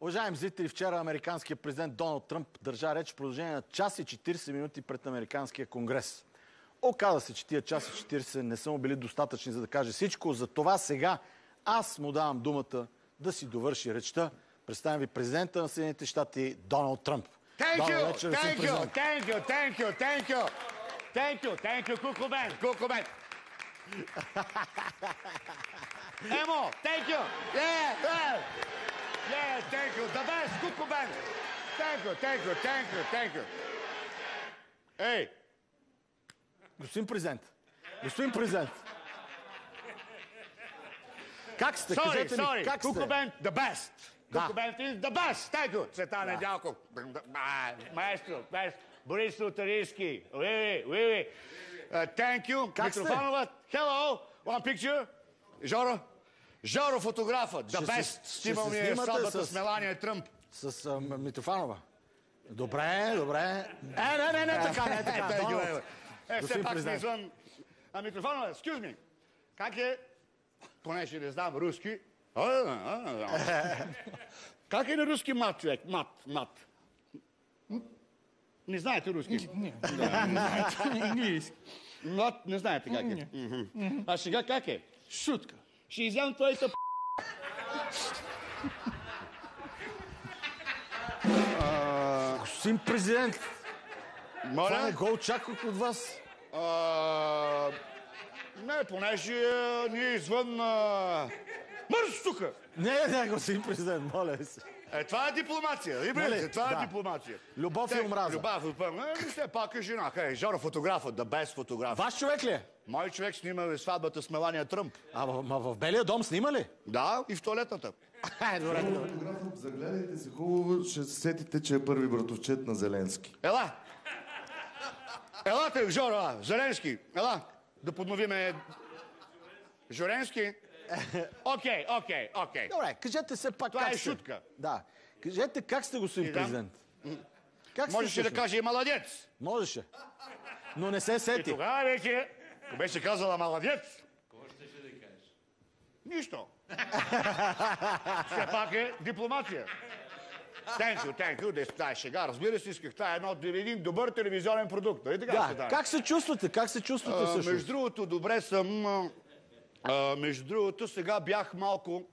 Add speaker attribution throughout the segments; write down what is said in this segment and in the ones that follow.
Speaker 1: Уважаеми зрители, вчера американският президент Доналд Тръмп държа реч в продължение на час и 40 минути пред американския конгрес. Оказа се, че тия час и 40 не са му били достатъчни, за да каже всичко. Затова сега аз му давам думата да си довърши речта. Представям ви президента на Съединените щати Доналд Тръмп.
Speaker 2: Thank you, Cuckoo Man. Емо, thank you. Yeah, thank you. The best, Cuckoo Man. Thank you. Ей!
Speaker 1: Господин президент. Как сте? Кажете ми, как сте?
Speaker 2: Cuckoo Man, the best. Cuckoo Man is the best. Thank you. Цветан Недялков. Маестро. Борис Лутарийски. Oui. Thank you.
Speaker 1: Как сте?
Speaker 2: Митрофанова. Hello. One picture. Жоро фотографът. The best. Снимал ми е сватбата с Мелания Тръмп.
Speaker 1: С Митрофанова. Добре. Не така.
Speaker 2: Все пак сме извън. Митрофанова, excuse me. Как е? Понеже не знам руски. Как е на руски мат, човек? Мат. Не знаете руски?
Speaker 3: Не. Английски.
Speaker 2: Мат, не знаете как е. А сега как е?
Speaker 3: Шутка.
Speaker 2: Ще изям твоята
Speaker 1: Господин президент, това не
Speaker 2: Моля?
Speaker 1: го очаквах от вас.
Speaker 2: Не, понеже ние извън... Мърз тука!
Speaker 1: Не, господин президент, моля ви се.
Speaker 2: Това е дипломация.
Speaker 1: Нали?
Speaker 2: Това
Speaker 1: Да.
Speaker 2: е дипломация.
Speaker 1: Любов и омраза.
Speaker 2: Любов и омраза. Все пак е жена. Жоро фотографът, the best фотограф.
Speaker 1: Ваш човек ли е?
Speaker 2: Мой човек снима сватбата с Мелания Тръмп.
Speaker 1: Ма в Белия дом снима ли?
Speaker 2: Да, и в туалетната.
Speaker 1: Добре.
Speaker 4: Загледайте се хубаво, ще се сетите, че е първи братовчет на Зеленски.
Speaker 2: Елате, Жоро, Зеленски. Ела, да подновиме Жоренски. Окей.
Speaker 1: Добре, кажете се пак
Speaker 2: Това
Speaker 1: как
Speaker 2: е
Speaker 1: сте.
Speaker 2: шутка.
Speaker 1: Да. Кажете как сте, господин
Speaker 2: Да.
Speaker 1: президент. Как сте
Speaker 2: Можеше да
Speaker 1: всъщност?
Speaker 2: каже и маладец.
Speaker 1: Можеше. Но не се
Speaker 2: И
Speaker 1: сети.
Speaker 2: тогава вече беше казала маладец. Какво щеше да кажеш? Нищо. Все пак е дипломация. Thank you. Това е шега. Разбира се, исках. Това е един добър телевизионен продукт. Нали така ще
Speaker 1: Да.
Speaker 2: да.
Speaker 1: Как се чувствате? Как се чувствате всъщност?
Speaker 2: Между другото, добре съм. Между другото, сега бях малко...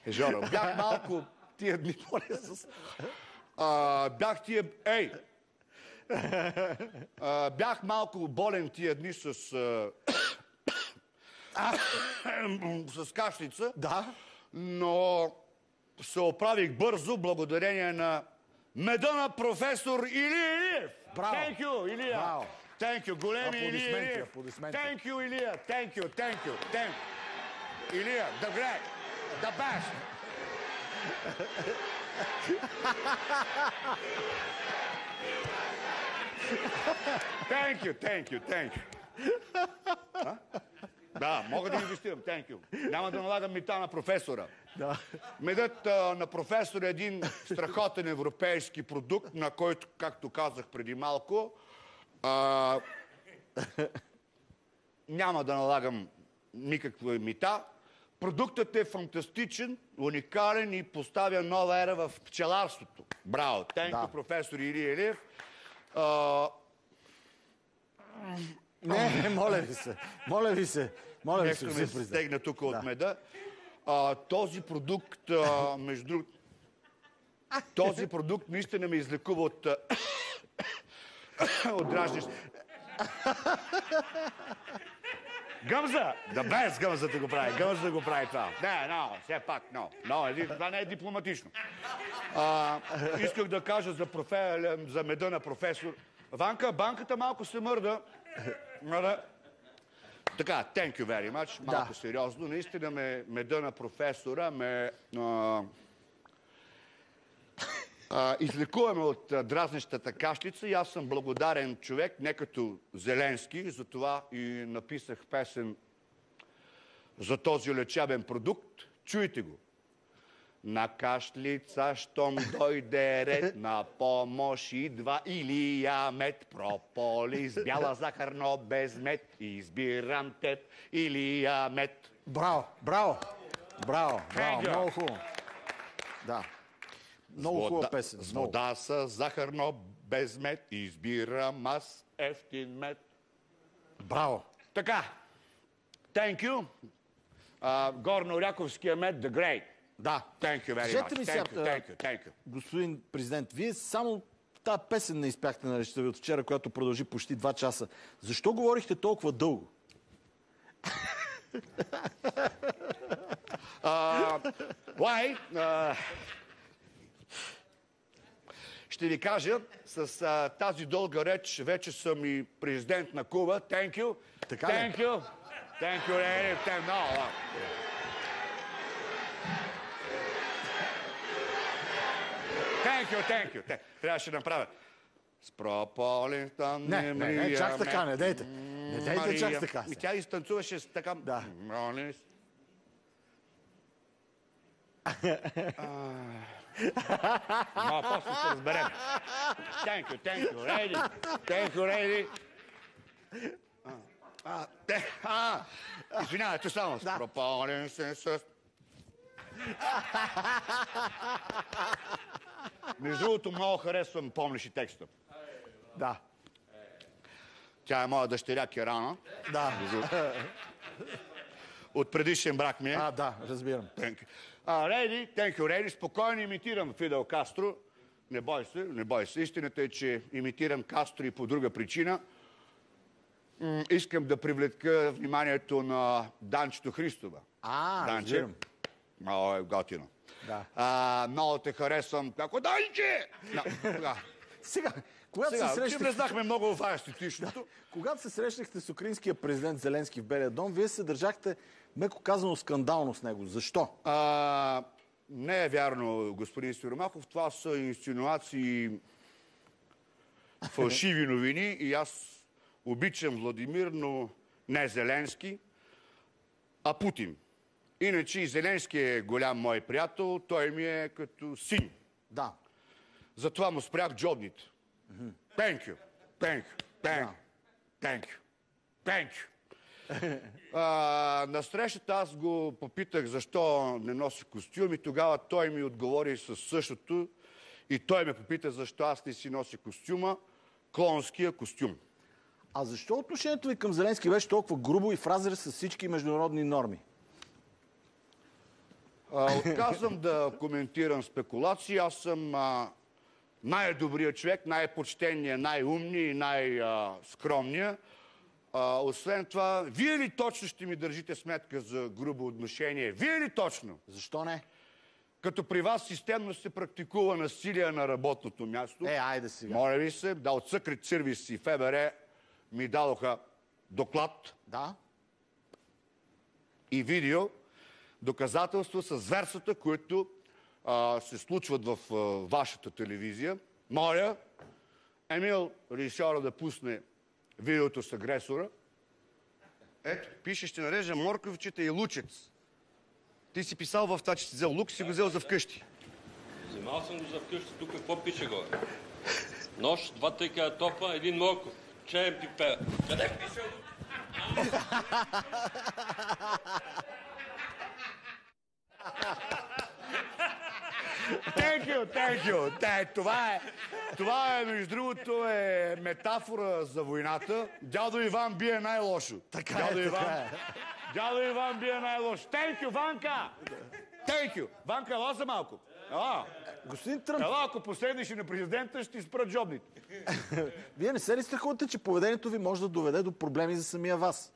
Speaker 2: Жоро, бях малко тия дни, моля с... Бях тия... Бях малко болен тия дни с... с кашлица.
Speaker 1: Да.
Speaker 2: Но се оправих бързо, благодарение на меда на професор Илия Илиев.
Speaker 1: Браво.
Speaker 2: Thank you, Илия.
Speaker 1: Браво.
Speaker 2: Thank you, големи Илия Илиев.
Speaker 1: Аплодисменти.
Speaker 2: Thank you, Илия. Thank you. Илия, the great, the best. Thank you. Да, мога да инвестирам, thank you. Няма да налагам мита на професора.
Speaker 1: Да.
Speaker 2: Медът на професор е един страхотен европейски продукт, на който, както казах преди малко, няма да налагам никаква мита. Продуктът е фантастичен, уникален и поставя нова ера в пчеларството. Браво! Thank you, професор Илия Илиев.
Speaker 1: Не, моля ви се.
Speaker 2: Нещо ме стегна тук от меда. Този продукт, между другото, този продукт наистина ме излекува от дражниш. Гъмза! Да без гъмзата го прави. Гъмза го прави това. Не, все пак, това не е дипломатично. Исках да кажа за меда на професор. Ванка, банката малко се мърда. Така, thank you very much. Малко сериозно. Наистина меда на професора излекуваме от дразнещата кашлица и аз съм благодарен човек, не като Зеленски, затова и написах песен за този лечебен продукт. Чуйте го. На кашлица, щом дойде ред, на помощ идва Илия Мед. Прополис, бяла захарно без мед, избирам теб, Илия Мед.
Speaker 1: Браво, браво, браво, браво,
Speaker 2: Thank you.
Speaker 1: много хубаво. Да. Много хубава песен.
Speaker 2: С
Speaker 1: Много.
Speaker 2: вода с захарно без мед, избирам аз ефтин мед.
Speaker 1: Браво.
Speaker 2: Така, thank you. Горно-Оряховския мед, the great.
Speaker 1: Да.
Speaker 2: Thank you very
Speaker 1: Кажете
Speaker 2: much.
Speaker 1: ми
Speaker 2: Thank
Speaker 1: сега,
Speaker 2: you, thank you, thank you.
Speaker 1: господин президент, вие само тази песен не изпяхте на речта ви от вчера, която продължи почти 2 часа. Защо говорихте толкова дълго?
Speaker 2: Why? Ще ви кажа, с тази дълга реч вече съм и президент на Куба. Thank you.
Speaker 1: Така ли?
Speaker 2: Thank you. Thank you, lady. No. Thank you. Трябваше да направя. С прополен там
Speaker 1: Не, чак така, не дейте. Не дейте чак така.
Speaker 2: И тя изтанцуваше с така...
Speaker 1: Да.
Speaker 2: Но после се разберем. Thank you, lady. Извинявайте само. С прополен се с... Между другото, много харесвам, помниш и текста.
Speaker 1: Да.
Speaker 2: Тя е моя дъщеря Керана.
Speaker 1: Да.
Speaker 2: От предишен брак ми е.
Speaker 1: Да, разбирам.
Speaker 2: Thank you, Рейди. Спокойно имитирам Фидел Кастро. Не бой се. Истината е, че имитирам Кастро и по друга причина. Искам да привлека вниманието на Данчето Христова. Данче.
Speaker 1: Разбирам.
Speaker 2: Много е готино.
Speaker 1: Да.
Speaker 2: Много те харесвам. Како Данче!
Speaker 1: Сега, когато се
Speaker 2: Сега,
Speaker 1: срещнахте...
Speaker 2: влезнахме много в естетичното.
Speaker 1: Когато се срещнахте с украинския президент Зеленски в Белия дом, вие се държахте, меко казано, скандално с него. Защо?
Speaker 2: Не е вярно, господин Сиромахов. Това са инсинуации, фалшиви новини и аз обичам Владимир, но не Зеленски, а Путин. Иначе и Зеленски е голям мой приятел, той ми е като син.
Speaker 1: Да.
Speaker 2: Затова му спрях джобните. Thank you. На срещата аз го попитах защо не носи костюм и тогава той ми отговори със същото и той ме попита защо аз не си носи костюма, клонския костюм.
Speaker 1: А защо отношението ви към Зеленски беше толкова грубо и в разрез с всички международни норми?
Speaker 2: Отказвам да коментирам спекулации. Аз съм най-добрият човек, най-почтенният, най-умният и най-скромният. Освен това, вие ли точно ще ми държите сметка за грубо отношение? Вие ли точно?
Speaker 1: Защо не?
Speaker 2: Като при вас системно се практикува насилие на работното място.
Speaker 1: Айде сега.
Speaker 2: Моля ви се, да от Secret Service и ФБР ми дадоха доклад
Speaker 1: Да?
Speaker 2: и видео, доказателства с зверствата, които се случват в вашата телевизия. Моля, Емил режисьора да пусне видеото с агресора. Ето, пише, ще нарежа морковчета и лучец. Ти си писал в това, че си взел лук, си го взел за вкъщи.
Speaker 5: Вземал съм го за вкъщи. Тук какво пише горе? Нож, 2 тъйка топа, 1 морков. Чаен пипер. Къде пише лук?
Speaker 2: Thank you. Това е, между другото, е метафора за войната. Дядо Иван бие най-лошо.
Speaker 1: Така е.
Speaker 2: Дядо Иван бие най-лошо. Thank you, Ванка! Thank you. Ванка, ела за малко.
Speaker 1: Господин Тръмп,
Speaker 2: Ела, ако последнеш и на президента, ще ти спрат джобните.
Speaker 1: вие не се ли страхувате, че поведението ви може да доведе до проблеми за самия вас?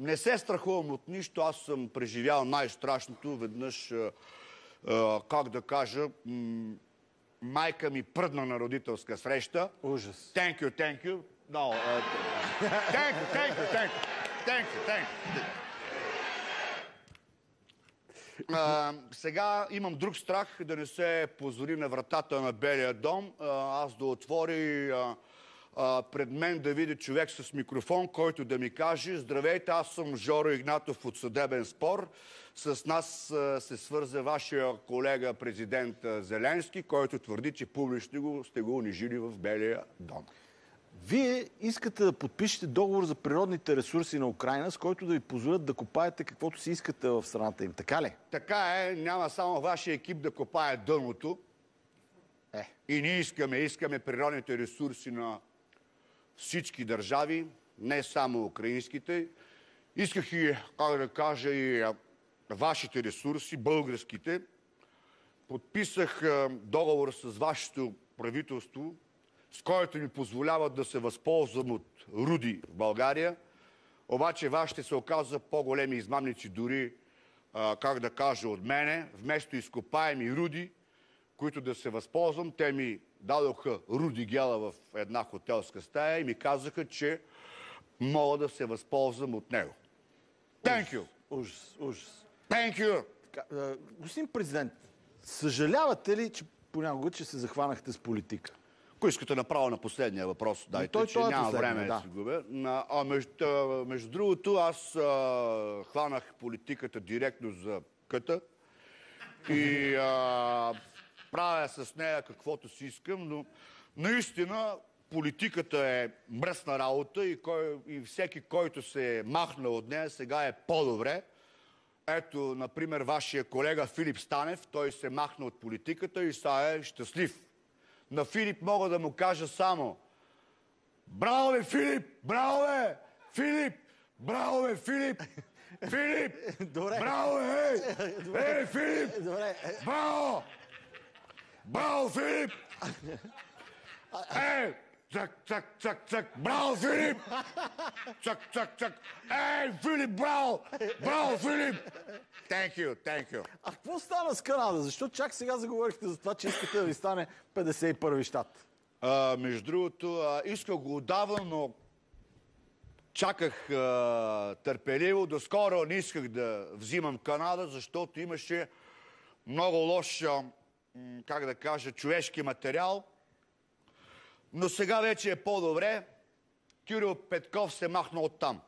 Speaker 2: Не се страхувам от нищо. Аз съм преживял най-страшното. Веднъж, как да кажа, майка ми пръдна на родителска среща.
Speaker 1: Ужас.
Speaker 2: Thank you. No, thank you. Сега имам друг страх да не се позволи на вратата на Белия дом. Аз да отвори пред мен да види човек с микрофон, който да ми каже: здравейте, аз съм Жоро Игнатов от Съдебен спор. С нас се свърза вашия колега президент Зеленски, който твърди, че публично сте го унижили в Белия дом.
Speaker 1: Вие искате да подпишете договор за природните ресурси на Украйна, с който да ви позволят да копаете каквото си искате в страната им. Така ли?
Speaker 2: Така е, няма само вашия екип да копае дъното. И ние искаме природните ресурси на всички държави, не само украинските. Исках и, как да кажа, и вашите ресурси, българските. Подписах договор с вашето правителство, с който ми позволява да се възползвам от руди в България. Обаче вашите се оказа по-големи измамници дори, как да кажа, от мене. Вместо изкопаеми руди, които да се възползвам, те ми дадоха руди гела в една хотелска стая и ми казаха, че мога да се възползвам от него. Thank you!
Speaker 1: Ужас.
Speaker 2: Thank you!
Speaker 1: Господин президент, съжалявате ли, че понякога, че се захванахте с политика?
Speaker 2: Ако искате направо на последния въпрос, дайте, че няма време да си губя. Между другото, аз хванах политиката директно за къта и правя с нея каквото си искам, но наистина политиката е мръсна работа и всеки, който се е махнал от нея, сега е по-добре. Ето, например, вашия колега Филип Станев, той се махна от политиката и сега е щастлив. На Филип мога да му кажа само: браво бе, Филип! Браво бе! Филип! Браво бе, Филип! Филип!
Speaker 1: Добре.
Speaker 2: Браво бе! Ей, Филип!
Speaker 1: Добре.
Speaker 2: Браво! Браво, Филип! Ей! Цак, цак, цак, цак! Браво, Филип! Цак, цак, цак! Ей, Филип, браво! Браво, Филип! Thank you, thank you.
Speaker 1: А какво стана с Канада? Защо чак сега заговорихте за това, че искате да ви стане 51-ви щат?
Speaker 2: Между другото, исках го отдавна, но чаках търпеливо. Доскоро не исках да взимам Канада, защото имаше много лош, как да кажа, човешки материал. Но сега вече е по-добре. Кирил Петков се махна оттам.